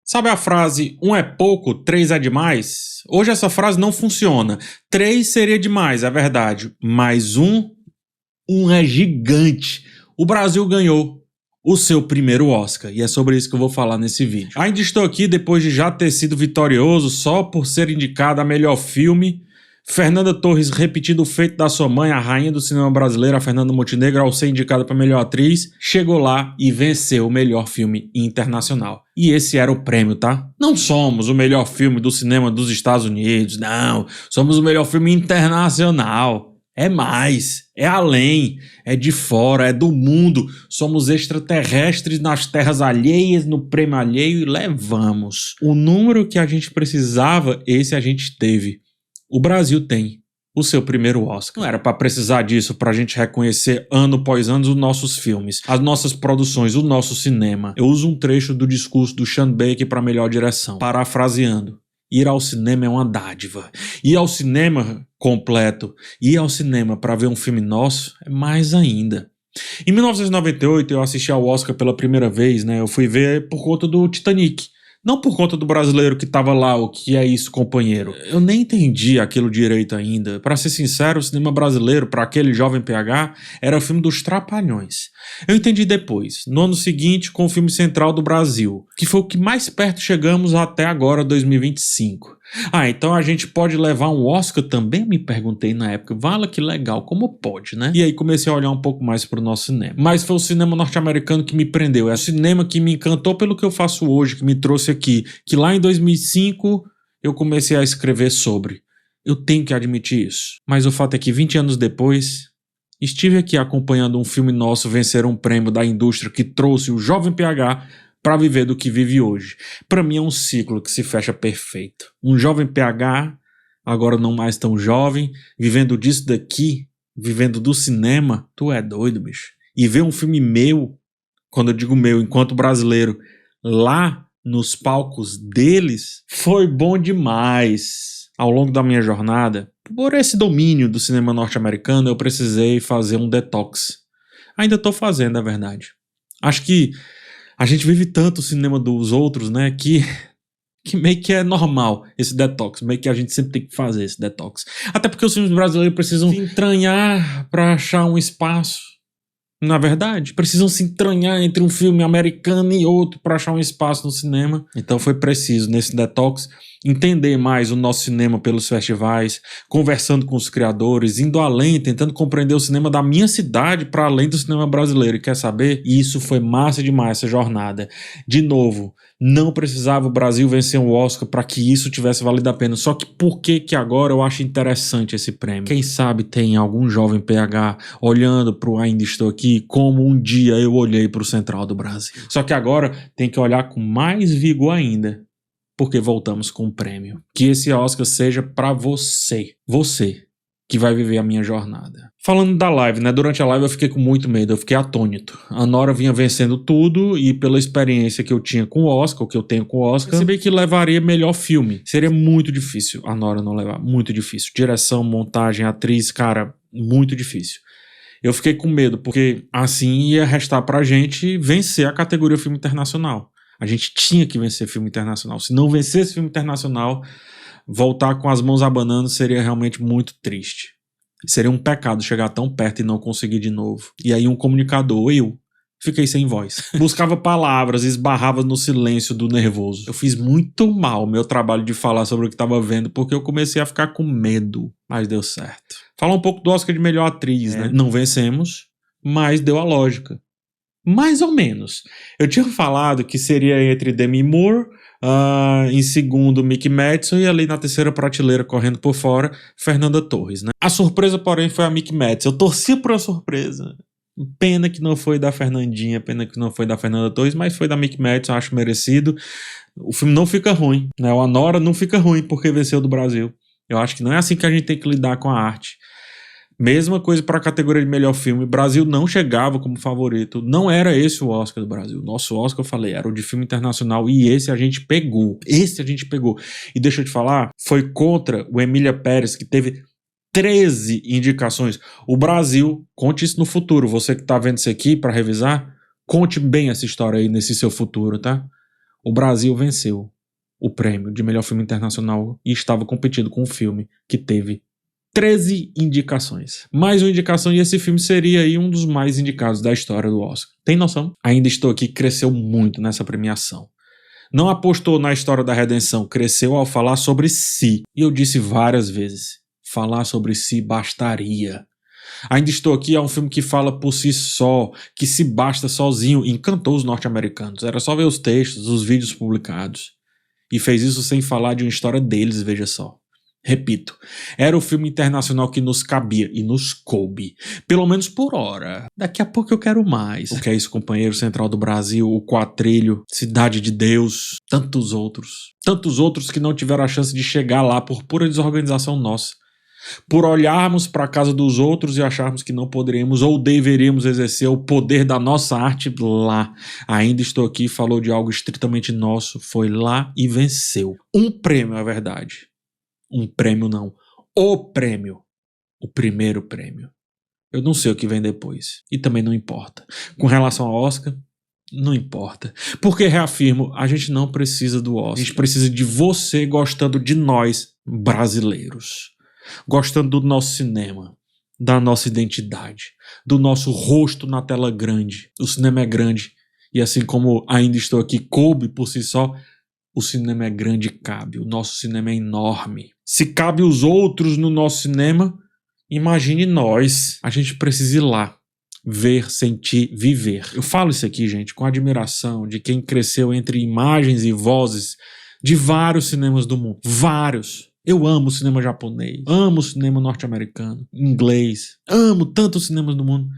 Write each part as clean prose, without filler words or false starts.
Sabe a frase, um é pouco, três é demais? Hoje essa frase não funciona. Três seria demais, é verdade. Mas um é gigante. O Brasil ganhou o seu primeiro Oscar. E é sobre isso que eu vou falar nesse vídeo. Ainda estou aqui depois de já ter sido vitorioso só por ser indicado a melhor filme. Fernanda Torres repetindo o feito da sua mãe, a rainha do cinema brasileiro, a Fernanda Montenegro, ao ser indicada para melhor atriz, chegou lá e venceu o melhor filme internacional. E esse era o prêmio, tá? Não somos o melhor filme do cinema dos Estados Unidos, não. Somos o melhor filme internacional. É mais, é além, é de fora, é do mundo. Somos extraterrestres nas terras alheias, no prêmio alheio e levamos. O número que a gente precisava, esse a gente teve. O Brasil tem o seu primeiro Oscar. Não era para precisar disso para a gente reconhecer ano após ano os nossos filmes, as nossas produções, o nosso cinema. Eu uso um trecho do discurso do Sean Baker para melhor direção. Parafraseando, ir ao cinema é uma dádiva. Ir ao cinema completo, ir ao cinema para ver um filme nosso é mais ainda. Em 1998 eu assisti ao Oscar pela primeira vez, né? Eu fui ver por conta do Titanic. Não por conta do brasileiro que tava lá, o que é isso, companheiro. Eu nem entendi aquilo direito ainda. Pra ser sincero, o cinema brasileiro, pra aquele jovem PH, era o filme dos Trapalhões. Eu entendi depois, no ano seguinte, com o filme Central do Brasil, que foi o que mais perto chegamos até agora, 2025. Ah, então a gente pode levar um Oscar também? Me perguntei na época. Vala, que legal, como pode, né? E aí comecei a olhar um pouco mais pro nosso cinema. Mas foi o cinema norte-americano que me prendeu. É o cinema que me encantou pelo que eu faço hoje, que me trouxe aqui. Que lá em 2005 eu comecei a escrever sobre. Eu tenho que admitir isso. Mas o fato é que 20 anos depois, estive aqui acompanhando um filme nosso vencer um prêmio da indústria que trouxe o jovem PH para viver do que vive hoje. Para mim é um ciclo que se fecha perfeito. Um jovem PH, agora não mais tão jovem, vivendo disso daqui, vivendo do cinema, tu é doido, bicho. E ver um filme meu, quando eu digo meu, enquanto brasileiro, lá nos palcos deles, foi bom demais. Ao longo da minha jornada, por esse domínio do cinema norte-americano, eu precisei fazer um detox. Ainda estou fazendo, é verdade. Acho que a gente vive tanto o cinema dos outros, né, que meio que é normal esse detox, meio que a gente sempre tem que fazer esse detox. Até porque os filmes brasileiros precisam se entranhar para achar um espaço. Na verdade, precisam se entranhar entre um filme americano e outro para achar um espaço no cinema. Então foi preciso, nesse detox, entender mais o nosso cinema pelos festivais, conversando com os criadores, indo além, tentando compreender o cinema da minha cidade para além do cinema brasileiro. E quer saber? Isso foi massa demais, essa jornada. De novo, não precisava o Brasil vencer um Oscar para que isso tivesse valido a pena. Só que por que agora eu acho interessante esse prêmio? Quem sabe tem algum jovem PH olhando para o Ainda Estou Aqui como um dia eu olhei para o Central do Brasil. Só que agora tem que olhar com mais vigor ainda, porque voltamos com um prêmio. Que esse Oscar seja para você. Você que vai viver a minha jornada. Falando da live, né? Durante a live eu fiquei com muito medo, eu fiquei atônito. A Nora vinha vencendo tudo e pela experiência que eu tinha com o Oscar, o que eu tenho com o Oscar, percebi que levaria melhor filme. Seria muito difícil a Nora não levar, muito difícil. Direção, montagem, atriz, cara, muito difícil. Eu fiquei com medo, porque assim ia restar pra gente vencer a categoria filme internacional. A gente tinha que vencer filme internacional. Se não vencesse filme internacional, voltar com as mãos abanando seria realmente muito triste. Seria um pecado chegar tão perto e não conseguir de novo. E aí um comunicador, eu, fiquei sem voz. Buscava palavras, esbarrava no silêncio do nervoso. Eu fiz muito mal o meu trabalho de falar sobre o que estava vendo, porque eu comecei a ficar com medo. Mas deu certo. Falar um pouco do Oscar de melhor atriz, né? Não vencemos, mas deu a lógica. Mais ou menos. Eu tinha falado que seria entre Demi Moore, em segundo Mick Madison e ali na terceira prateleira, correndo por fora, Fernanda Torres, né? A surpresa, porém, foi a Mick Madison. Eu torci por uma surpresa. Pena que não foi da Fernandinha, pena que não foi da Fernanda Torres, mas foi da Mick Madison, acho merecido. O filme não fica ruim, né? O Anora não fica ruim porque venceu do Brasil. Eu acho que não é assim que a gente tem que lidar com a arte. Mesma coisa para a categoria de melhor filme. Brasil não chegava como favorito. Não era esse o Oscar do Brasil. Nosso Oscar, eu falei, era o de filme internacional. E esse a gente pegou. Esse a gente pegou. E deixa eu te falar, foi contra o Emília Pérez, que teve 13 indicações. O Brasil, conte isso no futuro. Você que está vendo isso aqui para revisar, conte bem essa história aí nesse seu futuro, tá? o Brasil venceu o prêmio de melhor filme internacional e estava competindo com um filme que teve 13 indicações. Mais uma indicação e esse filme seria aí um dos mais indicados da história do Oscar. Tem noção? Ainda Estou Aqui cresceu muito nessa premiação. Não apostou na história da redenção, cresceu ao falar sobre si. E eu disse várias vezes, falar sobre si bastaria. Ainda Estou Aqui é um filme que fala por si só, que se basta sozinho, encantou os norte-americanos. Era só ver os textos, os vídeos publicados. E fez isso sem falar de uma história deles, veja só. Repito, era o filme internacional que nos cabia e nos coube, pelo menos por hora. Daqui a pouco eu quero mais. O que é isso, companheiro? Central do Brasil, O Quatrilho, Cidade de Deus, tantos outros. Tantos outros que não tiveram a chance de chegar lá por pura desorganização nossa. Por olharmos para a casa dos outros e acharmos que não poderíamos ou deveríamos exercer o poder da nossa arte lá. Ainda Estou Aqui falou de algo estritamente nosso, foi lá e venceu. Um prêmio, é verdade. Um prêmio não, o prêmio, o primeiro prêmio. Eu não sei o que vem depois, e também não importa. Com relação ao Oscar, não importa. Porque, reafirmo, a gente não precisa do Oscar. A gente precisa de você gostando de nós, brasileiros. Gostando do nosso cinema, da nossa identidade, do nosso rosto na tela grande. O cinema é grande, e assim como Ainda Estou Aqui coube por si só, o cinema é grande e cabe, o nosso cinema é enorme. Se cabe os outros no nosso cinema, imagine nós. A gente precisa ir lá, ver, sentir, viver. Eu falo isso aqui, gente, com admiração de quem cresceu entre imagens e vozes de vários cinemas do mundo. Vários. Eu amo o cinema japonês, amo o cinema norte-americano, inglês, amo tantos cinemas do mundo.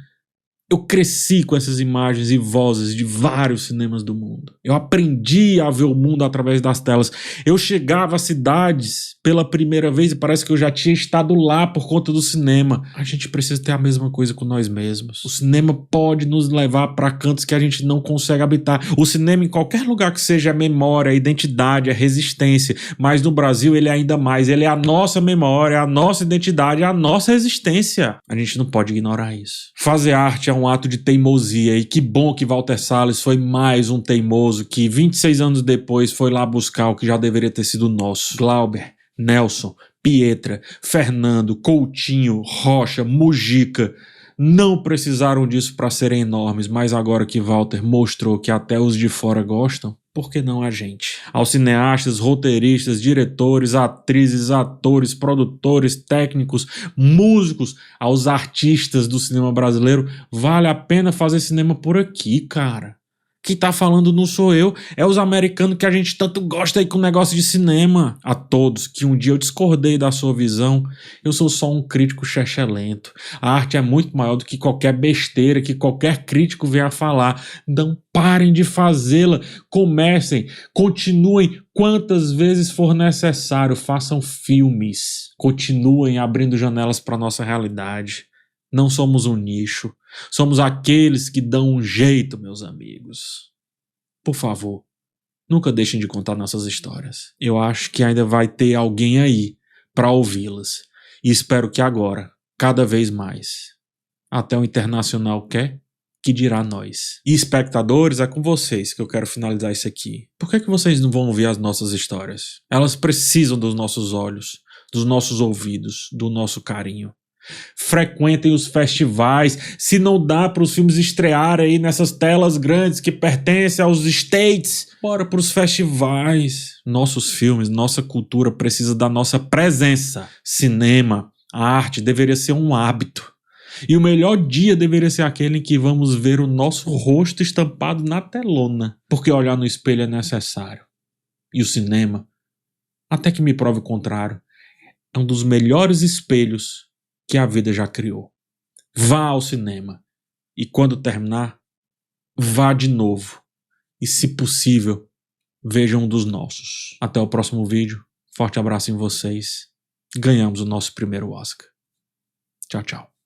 Eu cresci com essas imagens e vozes de vários cinemas do mundo. Eu aprendi a ver o mundo através das telas. Eu chegava a cidades pela primeira vez e parece que eu já tinha estado lá por conta do cinema. A gente precisa ter a mesma coisa com nós mesmos. O cinema pode nos levar para cantos que a gente não consegue habitar. O cinema, em qualquer lugar que seja, é memória, é identidade, é resistência. Mas no Brasil ele é ainda mais. Ele é a nossa memória, é a nossa identidade, é a nossa resistência. A gente não pode ignorar isso. Fazer arte é um ato de teimosia, e que bom que Walter Salles foi mais um teimoso que 26 anos depois foi lá buscar o que já deveria ter sido nosso. Glauber, Nelson, Pietra, Fernando, Coutinho, Rocha, Mujica não precisaram disso para serem enormes, mas agora que Walter mostrou que até os de fora gostam, por que não a gente? Aos cineastas, roteiristas, diretores, atrizes, atores, produtores, técnicos, músicos, aos artistas do cinema brasileiro, vale a pena fazer cinema por aqui, cara. Quem tá falando não sou eu, é os americanos que a gente tanto gosta aí com o negócio de cinema. A todos que um dia eu discordei da sua visão, eu sou só um crítico chechelento. A arte é muito maior do que qualquer besteira que qualquer crítico venha a falar. Não parem de fazê-la, comecem, continuem quantas vezes for necessário, façam filmes, continuem abrindo janelas para nossa realidade. Não somos um nicho, somos aqueles que dão um jeito, meus amigos. Por favor, nunca deixem de contar nossas histórias. Eu acho que ainda vai ter alguém aí para ouvi-las. E espero que agora, cada vez mais. Até o internacional quer, que dirá nós. E espectadores, é com vocês que eu quero finalizar isso aqui. Por que vocês não vão ouvir as nossas histórias? Elas precisam dos nossos olhos, dos nossos ouvidos, do nosso carinho. Frequentem os festivais. Se não dá para os filmes estrearem aí nessas telas grandes que pertencem aos States, bora para os festivais. Nossos filmes, nossa cultura precisa da nossa presença. Cinema, a arte deveria ser um hábito. E o melhor dia deveria ser aquele em que vamos ver o nosso rosto estampado na telona, porque olhar no espelho é necessário. E o cinema, até que me prove o contrário, é um dos melhores espelhos que a vida já criou. Vá ao cinema e quando terminar, vá de novo e, se possível, veja um dos nossos. Até o próximo vídeo. Forte abraço em vocês. Ganhamos o nosso primeiro Oscar. Tchau, tchau.